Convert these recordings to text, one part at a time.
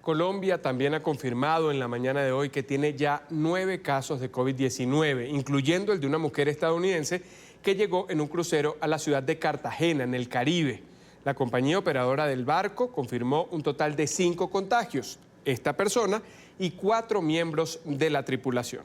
Colombia también ha confirmado en la mañana de hoy que tiene ya 9 casos de COVID-19, incluyendo el de una mujer estadounidense que llegó en un crucero a la ciudad de Cartagena, en el Caribe. La compañía operadora del barco confirmó un total de 5 contagios. Esta persona y 4 miembros de la tripulación.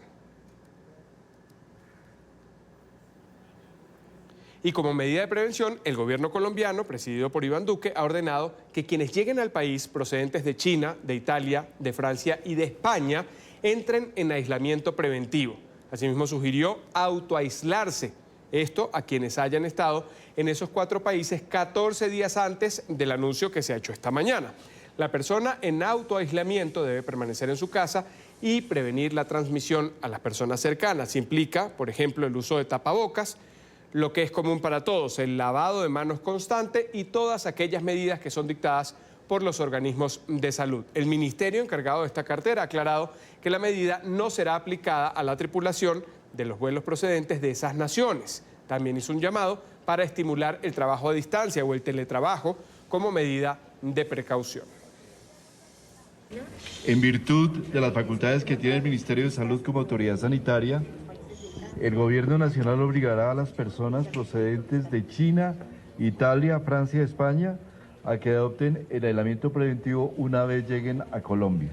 Y como medida de prevención, el gobierno colombiano, presidido por Iván Duque, ha ordenado que quienes lleguen al país procedentes de China, de Italia, de Francia y de España entren en aislamiento preventivo. Asimismo, sugirió autoaislarse. Esto a quienes hayan estado en esos 4 países 14 días antes del anuncio que se ha hecho esta mañana. La persona en autoaislamiento debe permanecer en su casa y prevenir la transmisión a las personas cercanas. Implica, por ejemplo, el uso de tapabocas, lo que es común para todos, el lavado de manos constante y todas aquellas medidas que son dictadas por los organismos de salud. El ministerio encargado de esta cartera ha aclarado que la medida no será aplicada a la tripulación de los vuelos procedentes de esas naciones. También hizo un llamado para estimular el trabajo a distancia o el teletrabajo como medida de precaución. En virtud de las facultades que tiene el Ministerio de Salud como autoridad sanitaria, el Gobierno Nacional obligará a las personas procedentes de China, Italia, Francia y España a que adopten el aislamiento preventivo una vez lleguen a Colombia.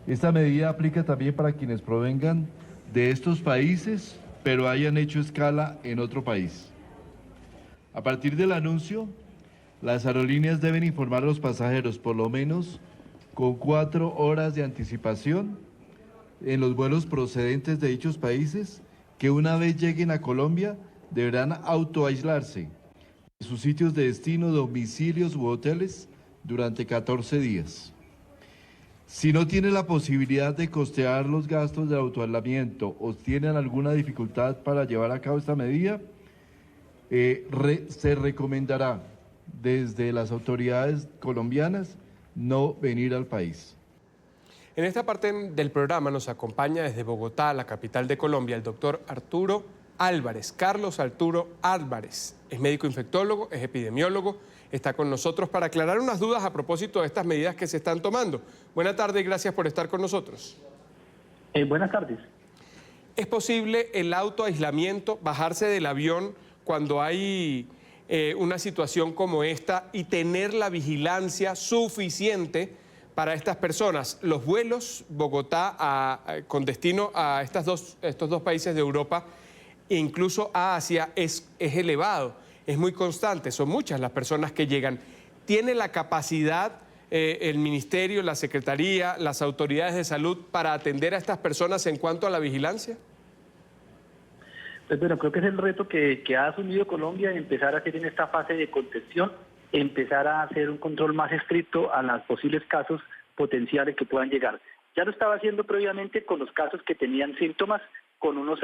Esta medida aplica también para quienes provengan de estos países, pero hayan hecho escala en otro país. A partir del anuncio, las aerolíneas deben informar a los pasajeros por lo menos con 4 horas de anticipación en los vuelos procedentes de dichos países que una vez lleguen a Colombia deberán autoaislarse en sus sitios de destino, domicilios u hoteles durante 14 días. Si no tienen la posibilidad de costear los gastos del autoaislamiento o tienen alguna dificultad para llevar a cabo esta medida, se recomendará desde las autoridades colombianas no venir al país. En esta parte del programa nos acompaña desde Bogotá, la capital de Colombia, el doctor Arturo Álvarez, Carlos Arturo Álvarez. Es médico infectólogo, es epidemiólogo, está con nosotros para aclarar unas dudas a propósito de estas medidas que se están tomando. Buenas tardes y gracias por estar con nosotros. Buenas tardes. ¿Es posible el autoaislamiento, bajarse del avión cuando hay una situación como esta y tener la vigilancia suficiente para estas personas? Los vuelos Bogotá con destino a estos dos países de Europa e incluso a Asia es elevado, es muy constante, son muchas las personas que llegan. ¿Tiene la capacidad el Ministerio, la Secretaría, las autoridades de salud para atender a estas personas en cuanto a la vigilancia? Pues bueno, creo que es el reto que ha asumido Colombia, empezar a hacer en esta fase de contención, empezar a hacer un control más estricto a los posibles casos potenciales que puedan llegar. Ya lo estaba haciendo previamente con los casos que tenían síntomas, con unas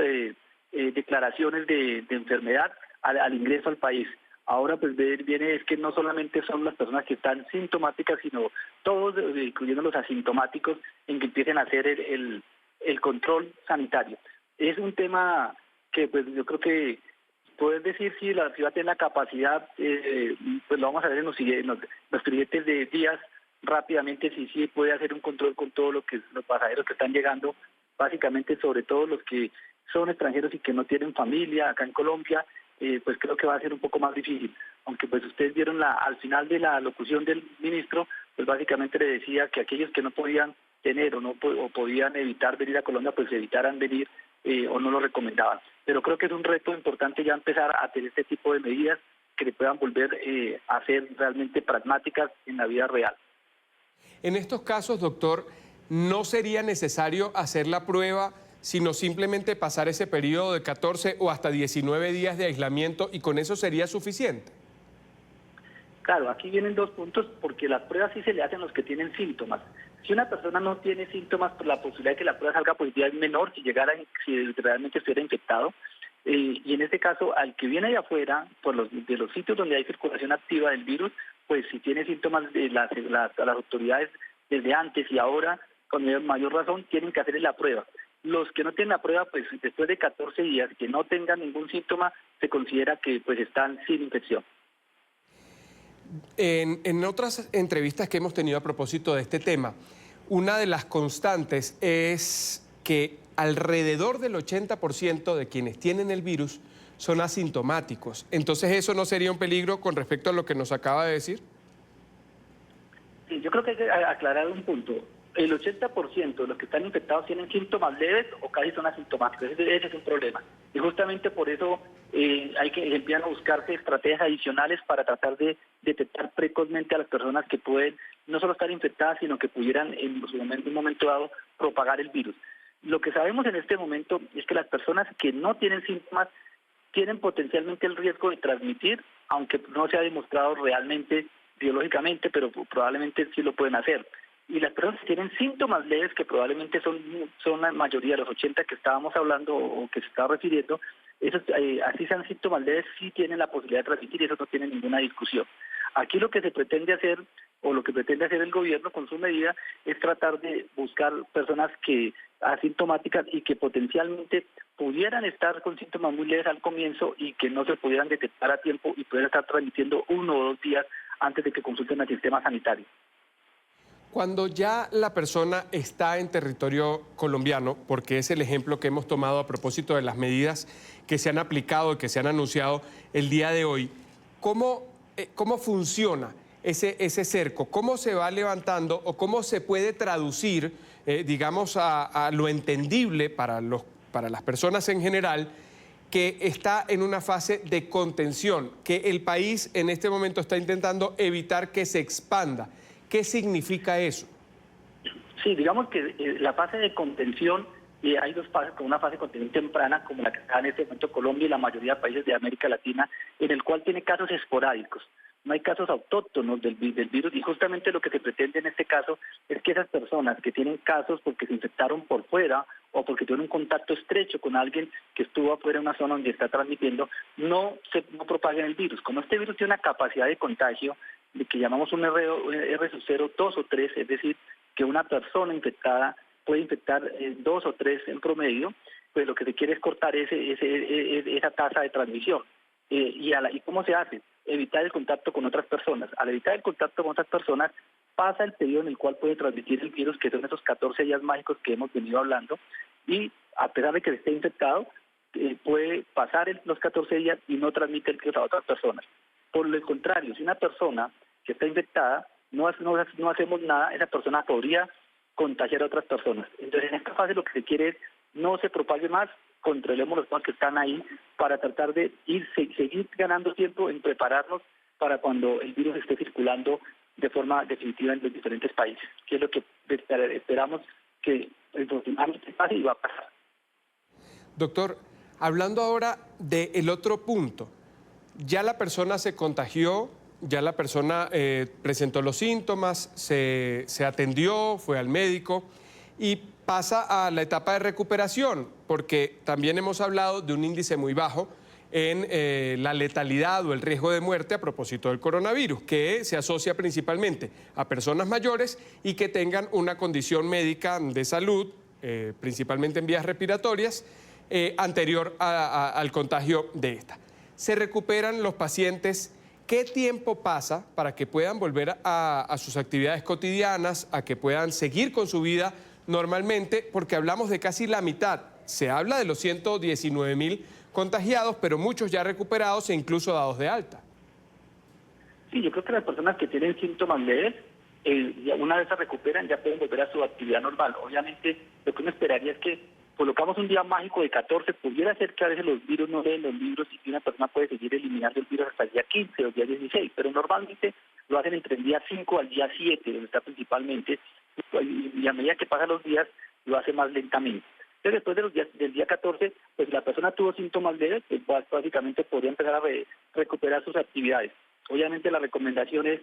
declaraciones de enfermedad al ingreso al país. Ahora pues viene es que no solamente son las personas que están sintomáticas, sino todos, incluyendo los asintomáticos, en que empiecen a hacer el control sanitario. Es un tema que pues yo creo que poder decir si la ciudad tiene la capacidad, pues lo vamos a ver en los siguientes días rápidamente, si sí puede hacer un control con todo lo que los pasajeros que están llegando, básicamente sobre todo los que son extranjeros y que no tienen familia acá en Colombia, pues creo que va a ser un poco más difícil. Aunque pues ustedes vieron al final de la locución del ministro, pues básicamente le decía que aquellos que no podían tener o podían evitar venir a Colombia, pues evitaran venir o no lo recomendaban. Pero creo que es un reto importante ya empezar a tener este tipo de medidas que le puedan volver a ser realmente pragmáticas en la vida real. En estos casos, doctor, ¿no sería necesario hacer la prueba, sino simplemente pasar ese periodo de 14 o hasta 19 días de aislamiento y con eso sería suficiente? Claro, aquí vienen 2 puntos, porque las pruebas sí se le hacen a los que tienen síntomas. Si una persona no tiene síntomas, pues la posibilidad de que la prueba salga positiva es menor si realmente estuviera infectado. Y en este caso, al que viene de afuera, de los sitios donde hay circulación activa del virus, pues si tiene síntomas, las autoridades desde antes y ahora, con mayor razón, tienen que hacerle la prueba. Los que no tienen la prueba, pues después de 14 días que no tengan ningún síntoma, se considera que pues están sin infección. En otras entrevistas que hemos tenido a propósito de este tema, una de las constantes es que alrededor del 80% de quienes tienen el virus son asintomáticos. Entonces, ¿eso no sería un peligro con respecto a lo que nos acaba de decir? Sí, yo creo que hay que aclarar un punto. El 80% de los que están infectados tienen síntomas leves o casi son asintomáticos. Ese es un problema. Y justamente por eso empiezan a buscarse estrategias adicionales para tratar de detectar precozmente a las personas que pueden no solo estar infectadas, sino que pudieran en un momento dado propagar el virus. Lo que sabemos en este momento es que las personas que no tienen síntomas tienen potencialmente el riesgo de transmitir, aunque no se ha demostrado realmente biológicamente, pero probablemente sí lo pueden hacer. Y las personas que tienen síntomas leves, que probablemente son la mayoría, los 80 que estábamos hablando o que se estaba refiriendo, esos, así sean síntomas leves, sí tienen la posibilidad de transmitir y eso no tiene ninguna discusión. Aquí lo que se pretende hacer, o lo que pretende hacer el gobierno con su medida, es tratar de buscar personas asintomáticas y que potencialmente pudieran estar con síntomas muy leves al comienzo y que no se pudieran detectar a tiempo y pudieran estar transmitiendo 1 o 2 días antes de que consulten al sistema sanitario. Cuando ya la persona está en territorio colombiano, porque es el ejemplo que hemos tomado a propósito de las medidas que se han aplicado y que se han anunciado el día de hoy, ¿cómo funciona ese cerco? ¿Cómo se va levantando o cómo se puede traducir, digamos, a lo entendible para las personas en general, que está en una fase de contención, que el país en este momento está intentando evitar que se expanda? ¿Qué significa eso? Sí, digamos que la fase de contención, hay 2 fases, con una fase de contención temprana, como la que está en este momento Colombia y la mayoría de países de América Latina, en el cual tiene casos esporádicos. No hay casos autóctonos del virus y justamente lo que se pretende en este caso es que esas personas que tienen casos porque se infectaron por fuera o porque tuvieron un contacto estrecho con alguien que estuvo afuera de una zona donde está transmitiendo, no propaguen el virus. Como este virus tiene una capacidad de contagio de que llamamos un R sub 0, 2 o 3, es decir, que una persona infectada puede infectar 2 o 3 en promedio, pues lo que se quiere es cortar esa tasa de transmisión. ¿Y cómo se hace? Evitar el contacto con otras personas. Al evitar el contacto con otras personas, pasa el periodo en el cual puede transmitir el virus, que son esos 14 días mágicos que hemos venido hablando, y a pesar de que esté infectado, puede pasar los 14 días y no transmite el virus a otras personas. Por el contrario, si una persona que está infectada no hacemos nada, esa persona podría contagiar a otras personas. Entonces, en esta fase lo que se quiere es no se propague más, controlemos los que están ahí para tratar de seguir ganando tiempo en prepararnos para cuando el virus esté circulando de forma definitiva en los diferentes países, que es lo que esperamos que aproximadamente pase y va a pasar. Doctor, hablando ahora del otro punto, ya la persona se contagió, ya la persona presentó los síntomas, se atendió, fue al médico y pasa a la etapa de recuperación, porque también hemos hablado de un índice muy bajo en la letalidad o el riesgo de muerte a propósito del coronavirus, que se asocia principalmente a personas mayores y que tengan una condición médica de salud, principalmente en vías respiratorias, anterior al contagio de esta. Se recuperan los pacientes. ¿Qué tiempo pasa para que puedan volver a sus actividades cotidianas, a que puedan seguir con su vida normalmente? Porque hablamos de casi la mitad. Se habla de los 119.000 contagiados, pero muchos ya recuperados e incluso dados de alta. Sí, yo creo que las personas que tienen síntomas leves, una vez se recuperan, ya pueden volver a su actividad normal. Obviamente, lo que uno esperaría es que colocamos un día mágico de 14, pudiera ser que a veces los virus no leen los libros y que una persona puede seguir eliminando el virus hasta el día 15 o el día 16, pero normalmente lo hacen entre el día 5 al día 7, donde está principalmente, y a medida que pasan los días, lo hace más lentamente. Entonces, después del día 14, pues la persona tuvo síntomas leves, pues básicamente podría empezar a recuperar sus actividades. Obviamente la recomendación es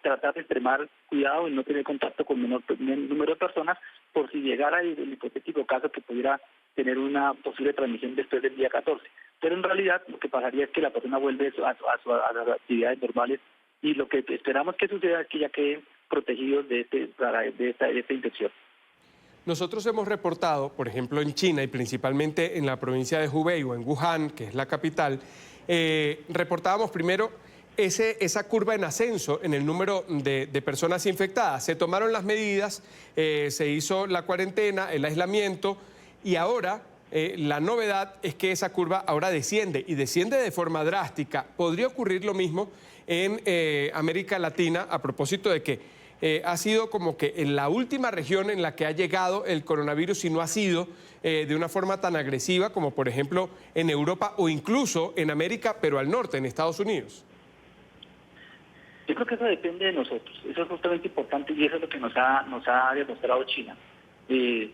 tratar de extremar cuidado en no tener contacto con menor número de personas por si llegara el hipotético caso que pudiera tener una posible transmisión después del día 14. Pero en realidad lo que pasaría es que la persona vuelve a las actividades normales y lo que esperamos que suceda es que ya queden protegidos de esta infección. Nosotros hemos reportado, por ejemplo, en China y principalmente en la provincia de Hubei o en Wuhan, que es la capital, reportábamos primero esa curva en ascenso en el número de personas infectadas. Se tomaron las medidas, se hizo la cuarentena, el aislamiento y ahora la novedad es que esa curva ahora desciende y desciende de forma drástica. Podría ocurrir lo mismo en América Latina a propósito de que ha sido como que en la última región en la que ha llegado el coronavirus y no ha sido de una forma tan agresiva como por ejemplo en Europa o incluso en América, pero al norte, en Estados Unidos. Yo creo que eso depende de nosotros, eso es justamente importante y eso es lo que nos ha demostrado China.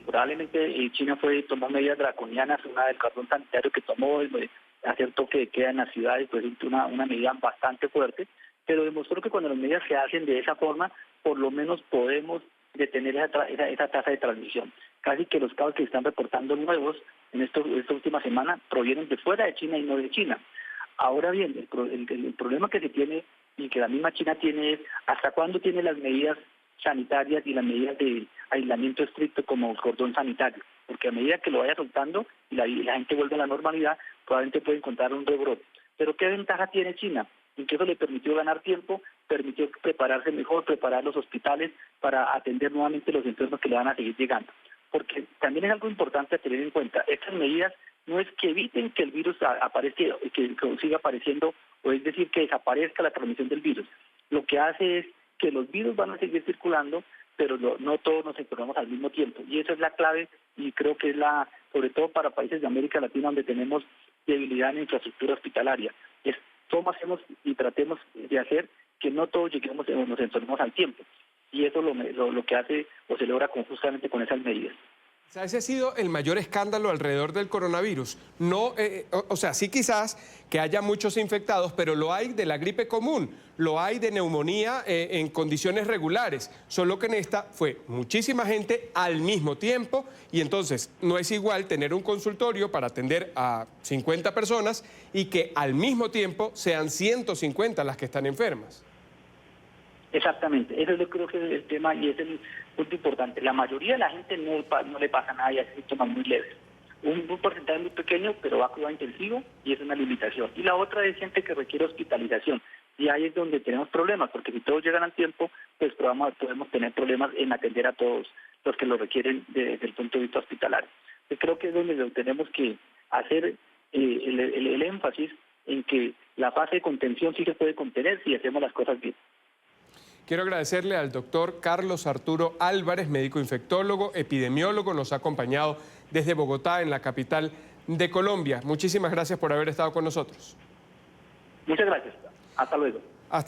Probablemente China tomó medidas draconianas, una del cordón sanitario que tomó, hacer toque de queda en las ciudades, pues una medida bastante fuerte, pero demostró que cuando las medidas se hacen de esa forma, por lo menos podemos detener esa tasa de transmisión. Casi que los casos que están reportando nuevos en esta última semana provienen de fuera de China y no de China. Ahora bien, el problema que se tiene y que la misma China tiene es hasta cuándo tiene las medidas sanitarias y las medidas de aislamiento estricto como el cordón sanitario, porque a medida que lo vaya soltando y la gente vuelve a la normalidad, probablemente puede encontrar un rebrote. Pero ¿qué ventaja tiene China? En que eso le permitió ganar tiempo, permitió prepararse mejor, preparar los hospitales para atender nuevamente los enfermos que le van a seguir llegando. Porque también es algo importante a tener en cuenta, estas medidas no es que eviten que el virus aparezca, que siga apareciendo, o es decir, que desaparezca la transmisión del virus. Lo que hace es que los virus van a seguir circulando, pero no todos nos enfermamos al mismo tiempo. Y esa es la clave, y creo que es sobre todo para países de América Latina donde tenemos debilidad en la infraestructura hospitalaria. Es cómo hacemos y tratemos de hacer que no todos lleguemos o nos enfermemos al tiempo. Y eso lo que hace o se logra justamente con esas medidas. Ese ha sido el mayor escándalo alrededor del coronavirus. No, o sea, sí quizás que haya muchos infectados, pero lo hay de la gripe común, lo hay de neumonía en condiciones regulares. Solo que en esta fue muchísima gente al mismo tiempo y entonces no es igual tener un consultorio para atender a 50 personas y que al mismo tiempo sean 150 las que están enfermas. Exactamente, eso yo creo que es el tema y es el punto importante. La mayoría de la gente no le pasa nada y hace síntomas muy leves. Un porcentaje muy pequeño, pero va a cuidado intensivo y es una limitación. Y la otra es gente que requiere hospitalización. Y ahí es donde tenemos problemas, porque si todos llegan al tiempo, pues podemos tener problemas en atender a todos los que lo requieren desde el punto de vista hospitalario. Yo creo que es donde tenemos que hacer el énfasis en que la fase de contención sí se puede contener si hacemos las cosas bien. Quiero agradecerle al doctor Carlos Arturo Álvarez, médico infectólogo, epidemiólogo, nos ha acompañado desde Bogotá, en la capital de Colombia. Muchísimas gracias por haber estado con nosotros. Muchas gracias. Hasta luego. Hasta